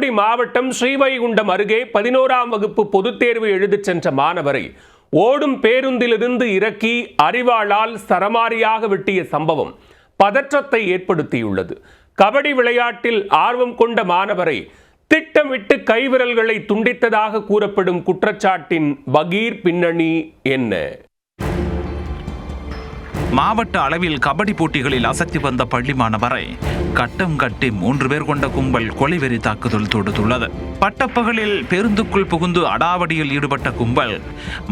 தூத்துக்குடி மாவட்டம் ஸ்ரீவைகுண்டம் அருகே 11ஆம் வகுப்பு பொதுத் தேர்வு எழுதச் சென்ற மாணவரை ஓடும் பேருந்திலிருந்து இறக்கி அரிவாளால் சரமாரியாக வெட்டிய சம்பவம் பதற்றத்தை ஏற்படுத்தியுள்ளது. கபடி விளையாட்டில் ஆர்வம் கொண்ட மாணவரை திட்டமிட்டு கைவிரல்களை துண்டித்ததாக கூறப்படும் குற்றச்சாட்டின் பகீர் பின்னணி என்ன? மாவட்ட அளவில் கபடி போட்டிகளில் அசத்தி வந்த பள்ளி மாணவரை கட்டம் கட்டி 3 பேர் கொண்ட கும்பல் கொலைவெறி தாக்குதல் தொடுத்துள்ளது. பட்டப்பகலில் பேருந்துக்குள் புகுந்து அடாவடியில் ஈடுபட்ட கும்பல்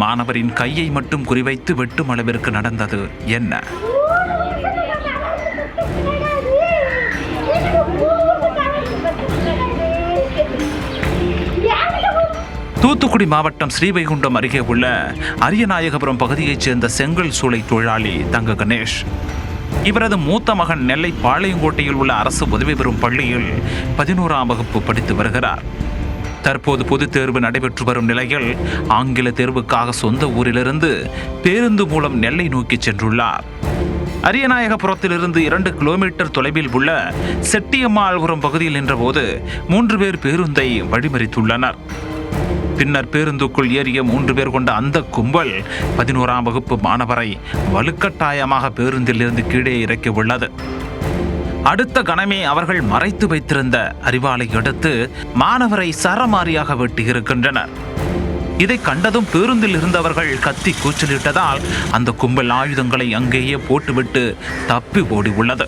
மாணவரின் கையை மட்டும் குறிவைத்து வெட்டும் அளவிற்கு நடந்தது என்ன? தூத்துக்குடி மாவட்டம் ஸ்ரீவைகுண்டம் அருகே உள்ள அரியநாயகபுரம் பகுதியைச் சேர்ந்த செங்கல் சூளை தொழிலாளி தங்க கணேஷ். இவரது மூத்த மகன் நெல்லை பாளையங்கோட்டையில் உள்ள அரசு உதவி பெறும் பள்ளியில் 11ஆம் வகுப்பு படித்து வருகிறார். தற்போது பொதுத் தேர்வு நடைபெற்று வரும் நிலையில் ஆங்கில தேர்வுக்காக சொந்த ஊரிலிருந்து பேருந்து மூலம் நெல்லை நோக்கி சென்றுள்ளார். அரியநாயகபுரத்திலிருந்து 2 கிலோமீட்டர் தொலைவில் உள்ள செட்டியம்மாள்புரம் பகுதியில் நின்றபோது 3 பேர் பேருந்தை வழிமறித்துள்ளனர். பின்னர் பேருந்துக்குள் ஏறிய 3 பேர் கொண்ட அந்த கும்பல் 11ஆம் வகுப்பு மாணவரை வலுக்கட்டாயமாக பேருந்தில் இருந்து கீழே இறக்கி உள்ளது. அடுத்த கணமே அவர்கள் மறைத்து வைத்திருந்த அரிவாளை எடுத்து மாணவரை சரமாரியாக வெட்டியிருக்கின்றனர். இதை கண்டதும் பேருந்தில் இருந்தவர்கள் கத்தி கூச்சலிட்டதால் அந்த கும்பல் ஆயுதங்களை அங்கேயே போட்டுவிட்டு தப்பி ஓடி உள்ளது.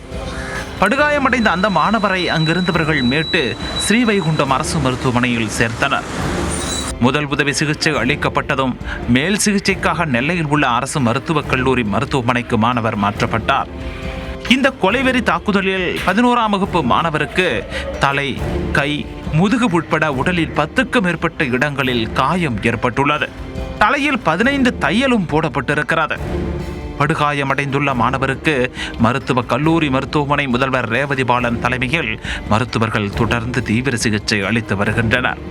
படுகாயமடைந்த அந்த மாணவரை அங்கிருந்தவர்கள் மீட்டு ஸ்ரீவைகுண்டம் அரசு மருத்துவமனையில் சேர்த்தனர். முதல் உதவி சிகிச்சை அளிக்கப்பட்டதும் மேல் சிகிச்சைக்காக நெல்லையில் உள்ள அரசு மருத்துவக் கல்லூரி மருத்துவமனைக்கு மாணவர் மாற்றப்பட்டார். இந்த கொலைவெறி தாக்குதலில் 11ஆம் வகுப்பு மாணவருக்கு தலை, கை, முதுகு உட்பட உடலில் 10க்கும் மேற்பட்ட இடங்களில் காயம் ஏற்பட்டுள்ளது. தலையில் 15 தையலும் போடப்பட்டிருக்கிறது. படுகாயமடைந்துள்ள மாணவருக்கு மருத்துவக் கல்லூரி மருத்துவமனை முதல்வர் ரேவதி பாலன் தலைமையில் மருத்துவர்கள் தொடர்ந்து தீவிர சிகிச்சை அளித்து வருகின்றனர்.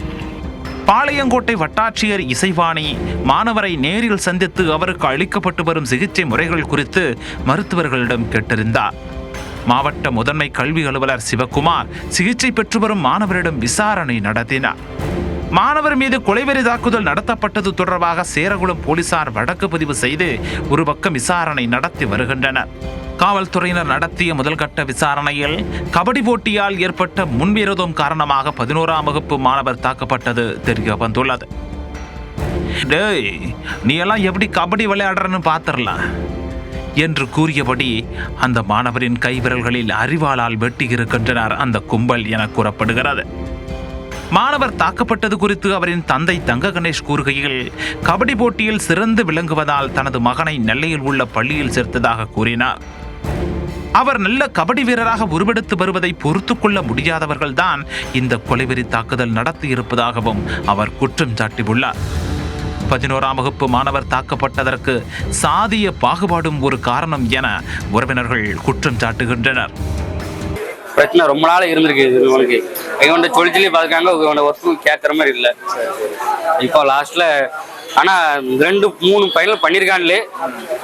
பாளையங்கோட்டை வட்டாட்சியர் இசைவாணி மாணவரை நேரில் சந்தித்து அவருக்கு அளிக்கப்பட்டு வரும் சிகிச்சை முறைகள் குறித்து மருத்துவர்களிடம் கேட்டறிந்தார். மாவட்ட முதன்மை கல்வி அலுவலர் சிவகுமார் சிகிச்சை பெற்று வரும் மாணவரிடம் விசாரணை நடத்தினார். மாணவர் மீது கொலைவெறி தாக்குதல் நடத்தப்பட்டது தொடர்பாக சேரகுளம் போலீசார் வழக்கு பதிவு செய்து ஒரு பக்கம் விசாரணை நடத்தி வருகின்றனர். காவல்துறையினர் நடத்திய முதல்கட்ட விசாரணையில் கபடி போட்டியால் ஏற்பட்ட முன்விரோதம் காரணமாக 11ஆம் வகுப்பு மாணவர் தாக்கப்பட்டது தெரிய வந்துள்ளது. டேய், நீ எல்லாம் எப்படி கபடி விளையாடுறன்னு பார்த்துடலாம் என்று கூறியபடி அந்த மாணவரின் கைவிரல்களில் அரிவாளால் வெட்டியிருக்கின்றனர் அந்த கும்பல் என கூறப்படுகிறது. மாணவர் தாக்கப்பட்டது குறித்து அவரின் தந்தை தங்க கணேஷ் கூறுகையில், கபடி போட்டியில் சிறந்து விளங்குவதால் தனது மகனை நெல்லையில் உள்ள பள்ளியில் சேர்த்ததாக கூறினார். அவர் நல்ல கபடி வீரராக உருவெடுத்து வருவதை பொறுத்து கொள்ள முடியாதவர்கள்தான் இந்த கொலைவெறி தாக்குதல் நடத்தியிருப்பதாகவும் அவர் குற்றம் சாட்டியுள்ளார். 11ஆம் வகுப்பு மாணவர் தாக்கப்பட்டதற்கு சாதிய பாகுபாடும் ஒரு காரணம் என உறவினர்கள் குற்றம் சாட்டுகின்றனர். பிரச்சனை ரொம்ப நாள் இருந்திருக்கு. இவனுக்கு இவன்ட சொல்லி பார்த்துக்காங்க, இவனோட ஒர்க்கும் கேட்குற மாதிரி இல்லை. இப்போ லாஸ்ட்ல ஆனால் 2-3 பையன்கள் பண்ணியிருக்கான்லே,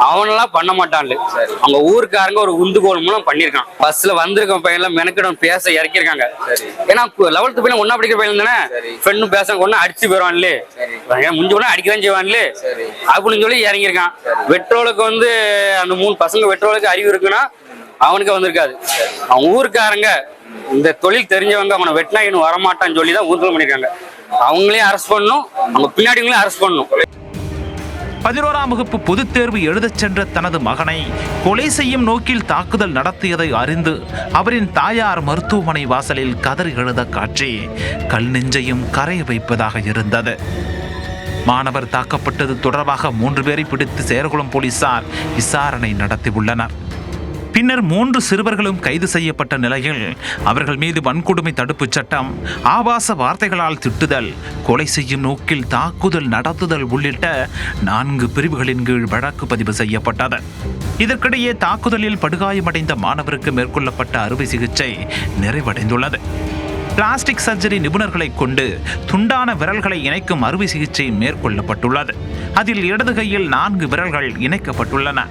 அவனெல்லாம் பண்ண மாட்டான்ல. அவங்க ஊருக்காரங்க ஒரு உந்துகோல் மூலம் பண்ணியிருக்கான். பஸ்ல வந்திருக்க பையன்லாம் மெனக்கிடம் பேச இறக்கியிருக்காங்க. ஏன்னா 11th பையன் ஒன்னா படிக்கிற பையன் தானே, ஃப்ரெண்டும் பேச ஒன்னா அடிச்சு போயிடுவான்லே, முடிஞ்ச உடனே அடிக்கதான் செய்வான்லே அப்படின்னு சொல்லி இறங்கியிருக்கான். வெட்ரோலுக்கு வந்து அந்த 3 பசங்க வெட்ரோலுக்கு அறிவு இருக்குன்னா அவனுக்கு வந்திருக்காது. அவங்க ஊருக்காரங்க இந்த தொழில் தெரிஞ்சவங்க அவனை வெட்டினா இன்னும் வரமாட்டான்னு சொல்லி தான் ஊர்வலம் பண்ணியிருக்காங்க. அவங்களையும் அரெஸ்ட் பண்ணணும், அவங்க பின்னாடிங்களையும் அரெஸ்ட் பண்ணணும். 11ஆம் வகுப்பு பொதுத் தேர்வு எழுதச் சென்ற தனது மகனை கொலை செய்யும் நோக்கில் தாக்குதல் நடத்தியதை அறிந்து அவரின் தாயார் மருத்துவமனை வாசலில் கதறி எழுத காட்சி கல் நெஞ்சையும் கரைய வைப்பதாக இருந்தது. மாணவர் தாக்கப்பட்டது தொடர்பாக 3 பேரை பிடித்து சேரகுளம் போலீசார் விசாரணை நடத்தியுள்ளனர். பின்னர் 3 சிறுவர்களும் கைது செய்யப்பட்ட நிலையில் அவர்கள் மீது வன்கொடுமை தடுப்புச் சட்டம், ஆபாச வார்த்தைகளால் திட்டுதல், கொலை செய்யும் நோக்கில் தாக்குதல் நடத்துதல் உள்ளிட்ட 4 பிரிவுகளின் கீழ் வழக்கு பதிவு செய்யப்பட்டது. இதற்கிடையே தாக்குதலில் படுகாயமடைந்த மாணவருக்கு மேற்கொள்ளப்பட்ட அறுவை சிகிச்சை நிறைவடைந்துள்ளது. பிளாஸ்டிக் சர்ஜரி நிபுணர்களை கொண்டு துண்டான விரல்களை இணைக்கும் அறுவை சிகிச்சை மேற்கொள்ளப்பட்டுள்ளது. அதில் இடது கையில் 4 விரல்கள் இணைக்கப்பட்டுள்ளன.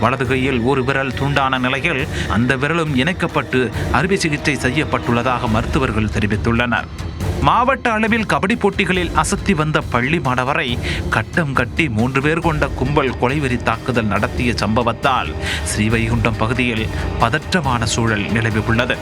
வலது கையில் ஒரு விரல் துண்டான நிலையில் அந்த விரலும் இணைக்கப்பட்டு அறுவை சிகிச்சை செய்யப்பட்டுள்ளதாக மருத்துவர்கள் தெரிவித்துள்ளனர். மாவட்ட அளவில் கபடி போட்டிகளில் அசத்தி வந்த பள்ளி மாணவரை கட்டம் கட்டி 3 பேர் கொண்ட கும்பல் கொலைவெறி தாக்குதல் நடத்திய சம்பவத்தால் ஸ்ரீவைகுண்டம் பகுதியில் பதற்றமான சூழல் நிலவி உள்ளது.